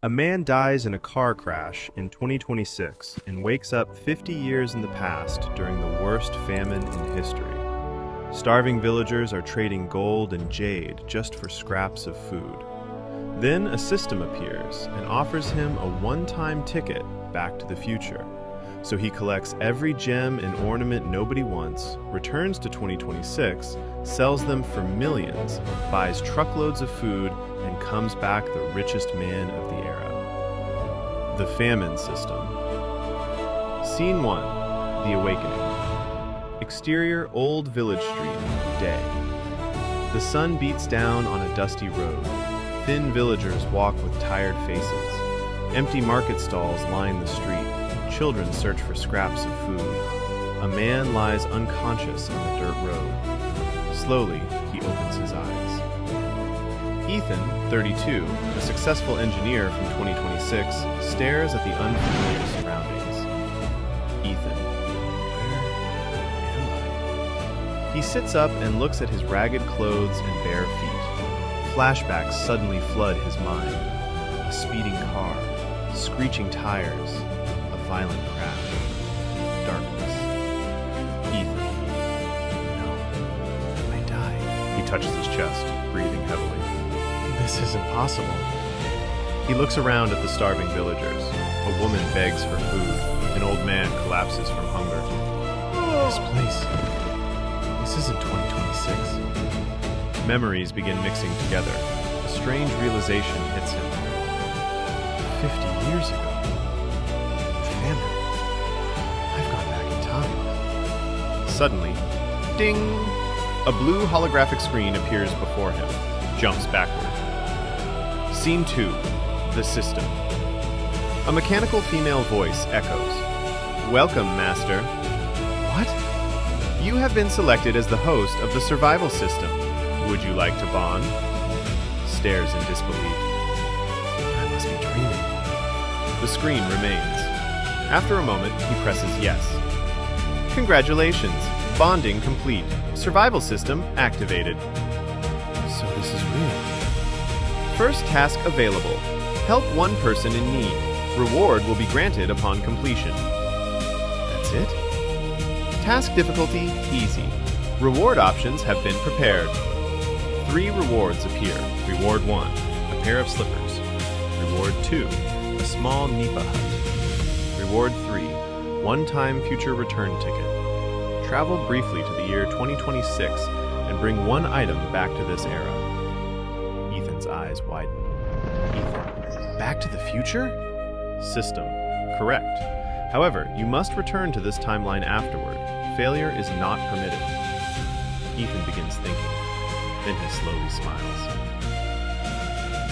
A man dies in a car crash in 2026 and wakes up 50 years in the past during the worst famine in history. Starving villagers are trading gold and jade just for scraps of food. Then a system appears and offers him a one-time ticket back to the future. So he collects every gem and ornament nobody wants, returns to 2026, sells them for millions, buys truckloads of food, and comes back the richest man of the era. The famine system. Scene 1. The awakening. Exterior, old village street, day. The sun beats down on a dusty road. Thin villagers walk with tired faces. Empty market stalls line the street. Children search for scraps of food. A man lies unconscious on the dirt road. Slowly, he opens his eyes. Ethan, 32, a successful engineer from 2026, stares at the unfamiliar surroundings. Ethan, where am I? He sits up and looks at his ragged clothes and bare feet. Flashbacks suddenly flood his mind. A speeding car, screeching tires, violent crash. Darkness. Ethan. No. I died. He touches his chest, breathing heavily. This is impossible. He looks around at the starving villagers. A woman begs for food. An old man collapses from hunger. This place. This isn't 2026. Memories begin mixing together. A strange realization hits him. 50 years ago. I've gone back in time. Suddenly, ding! A blue holographic screen appears before him, jumps backward. Scene 2. The system. A mechanical female voice echoes. Welcome, Master. What? You have been selected as the host of the survival system. Would you like to bond? Stares in disbelief. I must be dreaming. The screen remains. After a moment, he presses yes. Congratulations! Bonding complete. Survival system activated. So this is real. First task available. Help one person in need. Reward will be granted upon completion. That's it? Task difficulty easy. Reward options have been prepared. 3 rewards appear. Reward 1, a pair of slippers. Reward 2, a small Nipa hut. Reward 3, one-time future return ticket. Travel briefly to the year 2026 and bring one item back to this era. Ethan's eyes widen. Ethan, back to the future? System, correct. However, you must return to this timeline afterward. Failure is not permitted. Ethan begins thinking. Then he slowly smiles.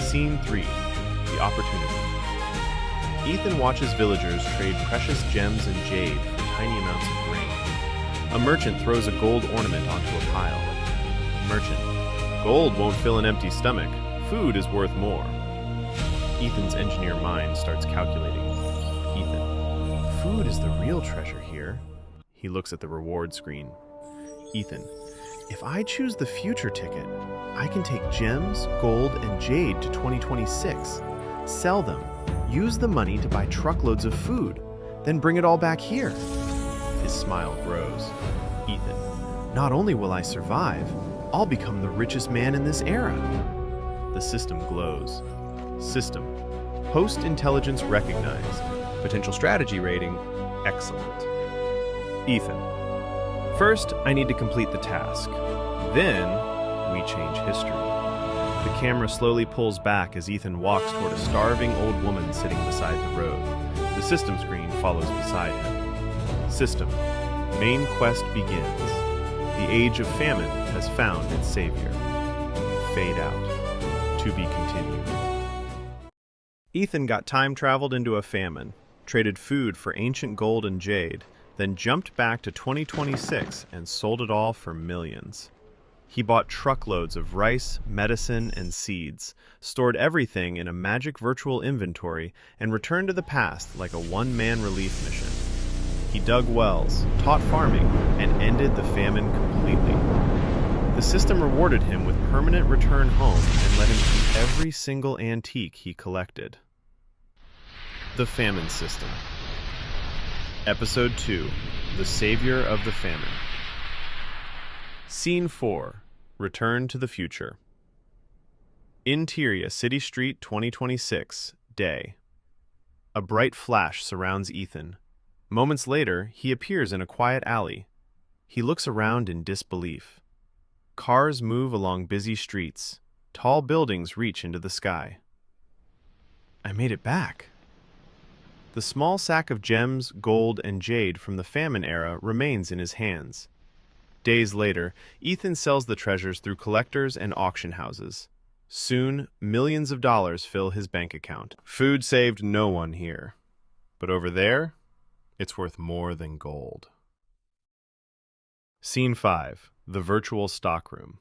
Scene 3, the opportunity. Ethan watches villagers trade precious gems and jade for tiny amounts of grain. A merchant throws a gold ornament onto a pile. Merchant. Gold won't fill an empty stomach. Food is worth more. Ethan's engineer mind starts calculating. Ethan. Food is the real treasure here. He looks at the reward screen. Ethan. If I choose the future ticket, I can take gems, gold, and jade to 2026. Sell them. Use the money to buy truckloads of food, then bring it all back here. His smile grows. Ethan, not only will I survive, I'll become the richest man in this era. The system glows. System. Host intelligence recognized. Potential strategy rating, excellent. Ethan. First, I need to complete the task. Then, we change history. The camera slowly pulls back as Ethan walks toward a starving old woman sitting beside the road. The system screen follows beside him. System. Main quest begins. The age of famine has found its savior. Fade out. To be continued. Ethan got time-traveled into a famine, traded food for ancient gold and jade, then jumped back to 2026 and sold it all for millions. He bought truckloads of rice, medicine, and seeds, stored everything in a magic virtual inventory, and returned to the past like a one-man relief mission. He dug wells, taught farming, and ended the famine completely. The system rewarded him with permanent return home and let him keep every single antique he collected. The Famine System. Episode 2. The Savior of the Famine. Scene 4. Return to the Future. Interior City Street 2026, day. A bright flash surrounds Ethan. Moments later, he appears in a quiet alley. He looks around in disbelief. Cars move along busy streets. Tall buildings reach into the sky. I made it back. The small sack of gems, gold, and jade from the famine era remains in his hands. Days later, Ethan sells the treasures through collectors and auction houses. Soon, millions of dollars fill his bank account. Food saved no one here. But over there, it's worth more than gold. Scene 5. The Virtual Stockroom.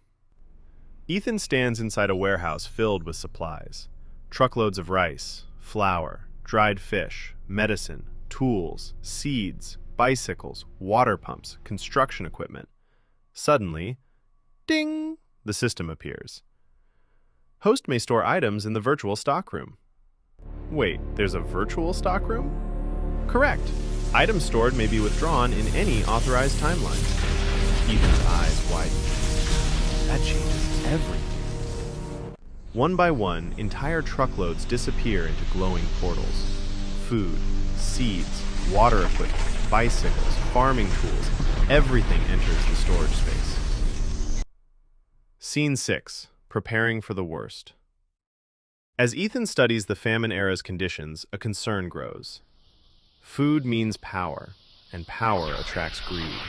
Ethan stands inside a warehouse filled with supplies. Truckloads of rice, flour, dried fish, medicine, tools, seeds, bicycles, water pumps, construction equipment. Suddenly, ding, the system appears. Host may store items in the virtual stockroom. Wait, there's a virtual stockroom? Correct. Items stored may be withdrawn in any authorized timeline. Ethan's eyes widen. That changes everything. One by one, entire truckloads disappear into glowing portals. Food, seeds, water equipment, bicycles, farming tools, everything enters the storage space. Scene 6. Preparing for the worst. As Ethan studies the famine era's conditions, a concern grows. Food means power, and power attracts greed.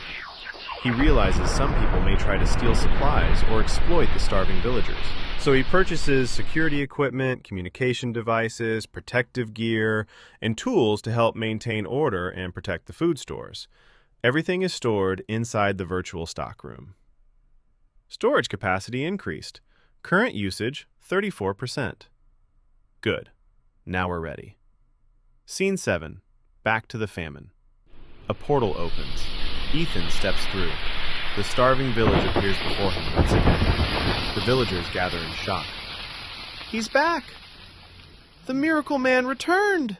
He realizes some people may try to steal supplies or exploit the starving villagers. So he purchases security equipment, communication devices, protective gear, and tools to help maintain order and protect the food stores. Everything is stored inside the virtual stockroom. Storage capacity increased. Current usage, 34%. Good. Now we're ready. Scene 7. Back to the famine. A portal opens. Ethan steps through. The starving village appears before him once again. The villagers gather in shock. He's back! The miracle man returned!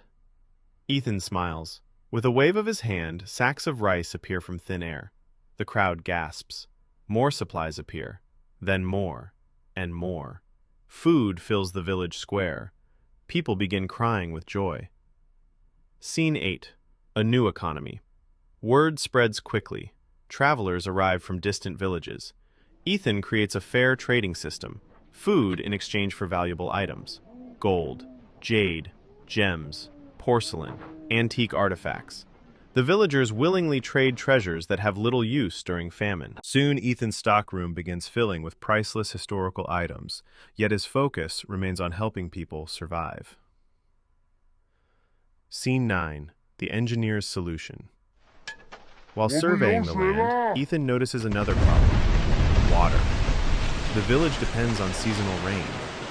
Ethan smiles. With a wave of his hand, sacks of rice appear from thin air. The crowd gasps. More supplies appear. Then more. And more. Food fills the village square. People begin crying with joy. Scene 8. A new economy. Word spreads quickly. Travelers arrive from distant villages. Ethan creates a fair trading system. Food in exchange for valuable items. Gold, jade, gems, porcelain, antique artifacts. The villagers willingly trade treasures that have little use during famine. Soon, Ethan's stockroom begins filling with priceless historical items, yet his focus remains on helping people survive. Scene 9. The engineer's solution. While surveying the land, Ethan notices another problem: water. The village depends on seasonal rain.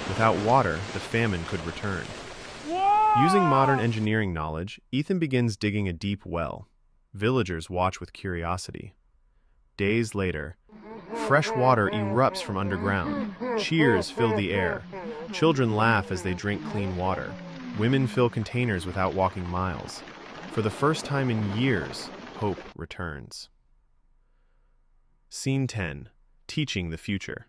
Without water, the famine could return. Using modern engineering knowledge, Ethan begins digging a deep well. Villagers watch with curiosity. Days later, fresh water erupts from underground. Cheers fill the air. Children laugh as they drink clean water. Women fill containers without walking miles. For the first time in years, hope returns. Scene 10. Teaching the future.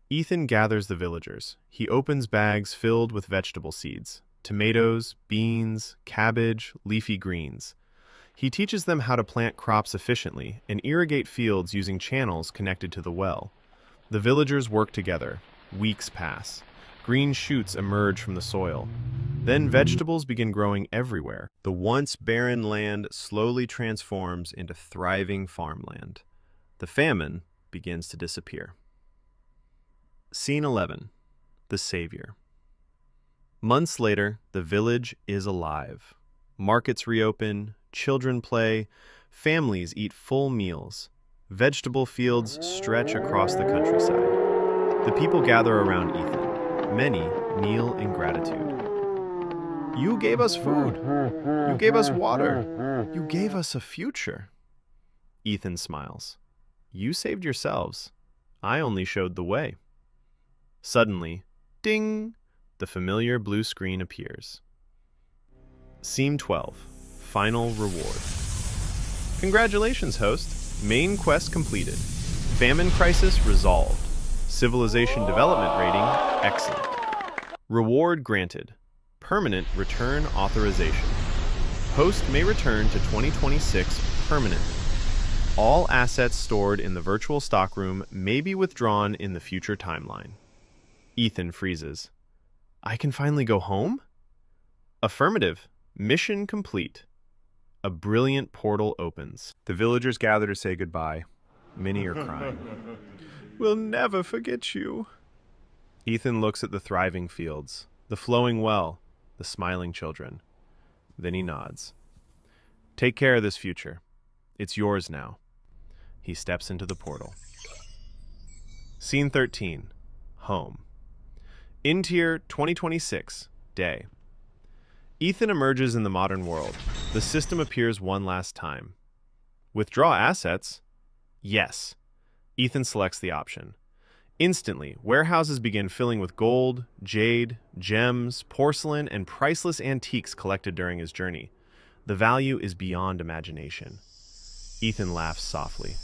Ethan gathers the villagers. He opens bags filled with vegetable seeds. Tomatoes, beans, cabbage, leafy greens. He teaches them how to plant crops efficiently and irrigate fields using channels connected to the well. The villagers work together. Weeks pass. Green shoots emerge from the soil. Then vegetables begin growing everywhere. The once barren land slowly transforms into thriving farmland. The famine begins to disappear. Scene 11. The Savior. Months later, the village is alive. Markets reopen, children play, families eat full meals. Vegetable fields stretch across the countryside. The people gather around Ethan. Many kneel in gratitude. You gave us food. You gave us water. You gave us a future. Ethan smiles. You saved yourselves. I only showed the way. Suddenly, ding! The familiar blue screen appears. Scene 12. Final Reward. Congratulations, host. Main quest completed. Famine crisis resolved. Civilization development rating excellent. Reward granted. Permanent return authorization. Host may return to 2026 permanently. All assets stored in the virtual stockroom may be withdrawn in the future timeline. Ethan freezes. I can finally go home? Affirmative. Mission complete. A brilliant portal opens. The villagers gather to say goodbye. Many are crying. We'll never forget you. Ethan looks at the thriving fields, the flowing well, the smiling children. Then he nods. Take care of this future. It's yours now. He steps into the portal. Scene 13. Home. In-tier 2026. Day. Ethan emerges in the modern world. The system appears one last time. Withdraw assets? Yes. Ethan selects the option. Instantly, warehouses begin filling with gold, jade, gems, porcelain, and priceless antiques collected during his journey. The value is beyond imagination. Ethan laughs softly.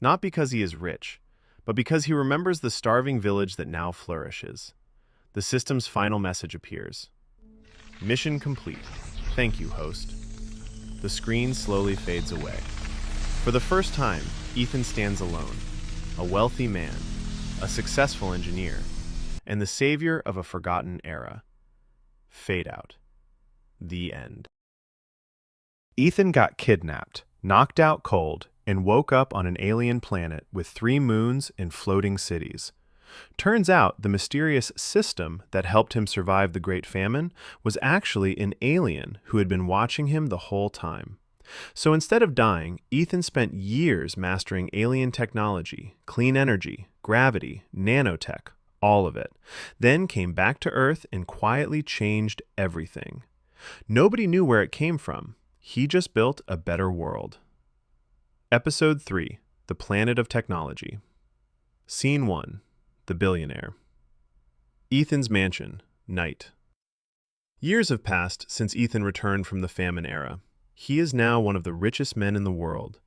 Not because he is rich, but because he remembers the starving village that now flourishes. The system's final message appears. Mission complete. Thank you, host. The screen slowly fades away. For the first time, Ethan stands alone. A wealthy man, a successful engineer, and the savior of a forgotten era. Fade out. The end. Ethan got kidnapped, knocked out cold, and woke up on an alien planet with 3 moons and floating cities. Turns out the mysterious system that helped him survive the Great Famine was actually an alien who had been watching him the whole time. So instead of dying, Ethan spent years mastering alien technology, clean energy, gravity, nanotech, all of it, then came back to Earth and quietly changed everything. Nobody knew where it came from. He just built a better world. Episode 3. The Planet of Technology. Scene 1. The Billionaire. Ethan's mansion, night. Years have passed since Ethan returned from the famine era. He is now one of the richest men in the world.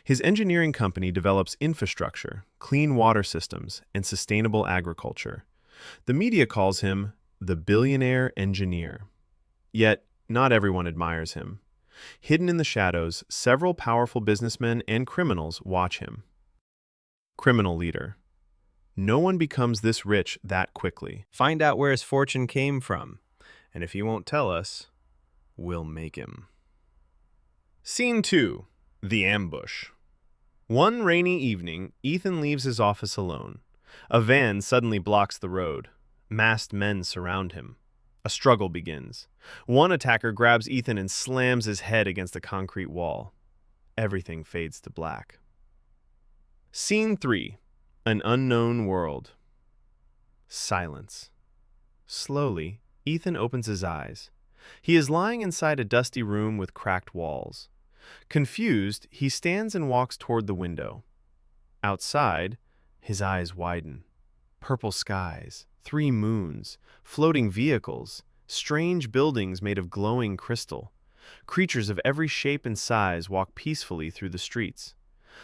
His engineering company develops infrastructure, clean water systems, and sustainable agriculture. The media calls him the billionaire engineer. Yet, not everyone admires him. Hidden in the shadows, several powerful businessmen and criminals watch him. Criminal leader. No one becomes this rich that quickly. Find out where his fortune came from, and if he won't tell us, we'll make him. Scene 2. The Ambush. One rainy evening, Ethan leaves his office alone. A van suddenly blocks the road. Masked men surround him. A struggle begins. One attacker grabs Ethan and slams his head against a concrete wall. Everything fades to black. Scene 3. An unknown world. Silence. Slowly, Ethan opens his eyes. He is lying inside a dusty room with cracked walls. Confused, he stands and walks toward the window. Outside, his eyes widen. Purple skies, 3 moons, floating vehicles, strange buildings made of glowing crystal. Creatures of every shape and size walk peacefully through the streets.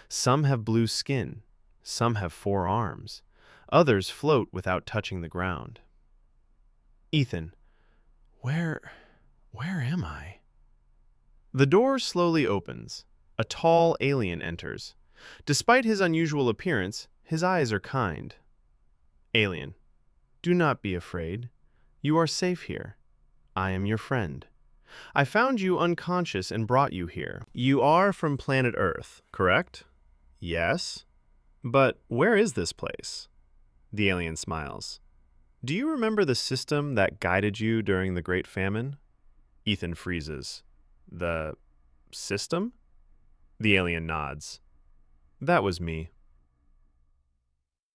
Some have blue skin. Some have 4 arms. Others float without touching the ground. Ethan, where am I? The door slowly opens. A tall alien enters. Despite his unusual appearance, his eyes are kind. Alien, do not be afraid. You are safe here. I am your friend. I found you unconscious and brought you here. You are from planet Earth, correct? Yes. But where is this place? The alien smiles. Do you remember the system that guided you during the Great Famine? Ethan freezes. The system? The alien nods. That was me.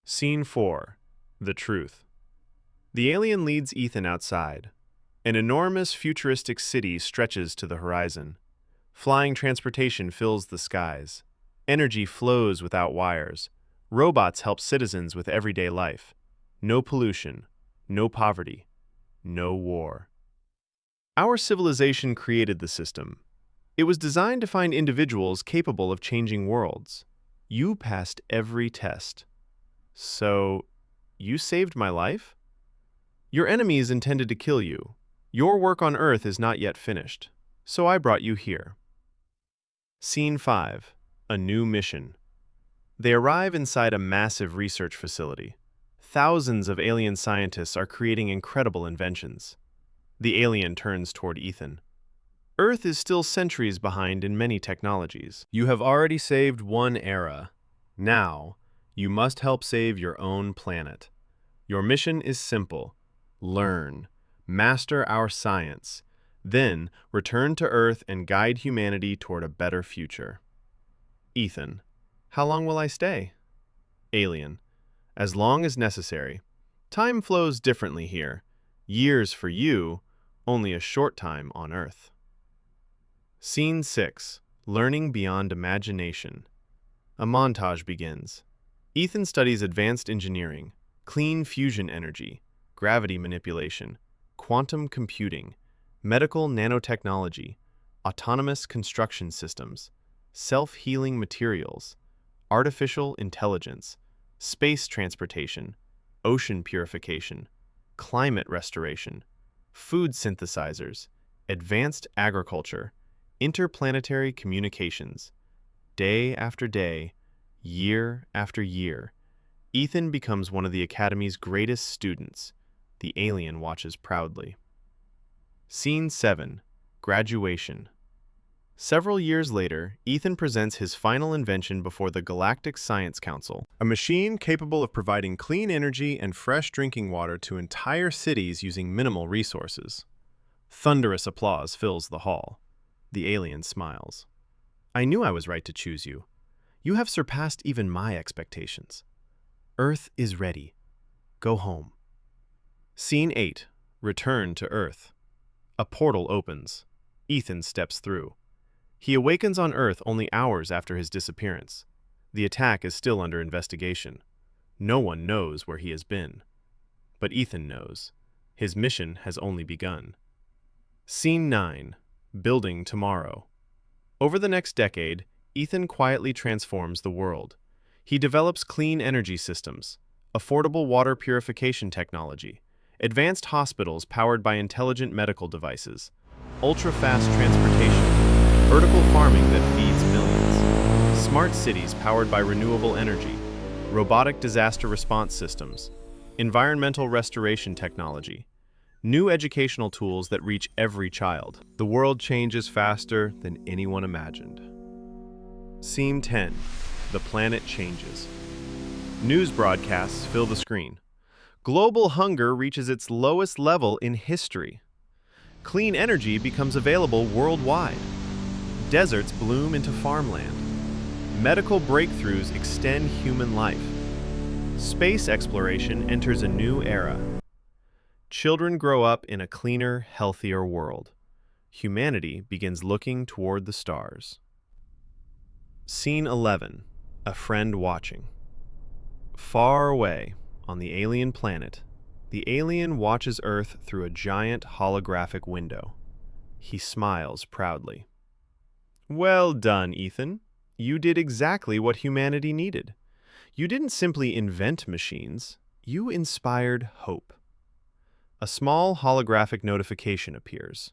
Scene 4. The Truth. The alien leads Ethan outside. An enormous futuristic city stretches to the horizon. Flying transportation fills the skies. Energy flows without wires. Robots help citizens with everyday life. No pollution, no poverty, no war. Our civilization created the system. It was designed to find individuals capable of changing worlds. You passed every test. So, you saved my life? Your enemies intended to kill you. Your work on Earth is not yet finished, so I brought you here. Scene 5. A new mission. They arrive inside a massive research facility. Thousands of alien scientists are creating incredible inventions. The alien turns toward Ethan. Earth is still centuries behind in many technologies. You have already saved one era. Now, you must help save your own planet. Your mission is simple. Learn. Master our science. Then, return to Earth and guide humanity toward a better future. Ethan. How long will I stay? Alien. As long as necessary. Time flows differently here. Years for you, only a short time on Earth. Scene 6. Learning beyond imagination. A montage begins. Ethan studies advanced engineering, clean fusion energy, gravity manipulation, quantum computing, medical nanotechnology, autonomous construction systems, self-healing materials, artificial intelligence, space transportation, ocean purification, climate restoration, food synthesizers, advanced agriculture, interplanetary communications. Day after day, year after year, Ethan becomes one of the Academy's greatest students. The alien watches proudly. Scene 7. Graduation. Several years later, Ethan presents his final invention before the Galactic Science Council, a machine capable of providing clean energy and fresh drinking water to entire cities using minimal resources. Thunderous applause fills the hall. The alien smiles. I knew I was right to choose you. You have surpassed even my expectations. Earth is ready. Go home. Scene 8. Return to Earth. A portal opens. Ethan steps through. He awakens on Earth only hours after his disappearance. The attack is still under investigation. No one knows where he has been. But Ethan knows. His mission has only begun. Scene 9. Building tomorrow. Over the next decade, Ethan quietly transforms the world. He develops clean energy systems, affordable water purification technology, advanced hospitals powered by intelligent medical devices, ultra-fast transportation, vertical farming that feeds millions, smart cities powered by renewable energy, robotic disaster response systems, environmental restoration technology, new educational tools that reach every child. The world changes faster than anyone imagined. Scene 10. The planet changes. News broadcasts fill the screen. Global hunger reaches its lowest level in history. Clean energy becomes available worldwide. Deserts bloom into farmland. Medical breakthroughs extend human life. Space exploration enters a new era. Children grow up in a cleaner, healthier world. Humanity begins looking toward the stars. Scene 11. A friend watching. Far away, on the alien planet, the alien watches Earth through a giant holographic window. He smiles proudly. Well done, Ethan. You did exactly what humanity needed. You didn't simply invent machines, you inspired hope. A small holographic notification appears.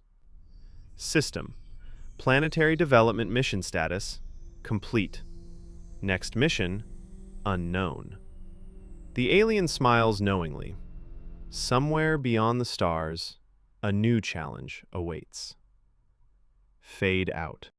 System. Planetary development mission status. Complete. Next mission. Unknown. The alien smiles knowingly. Somewhere beyond the stars, a new challenge awaits. Fade out.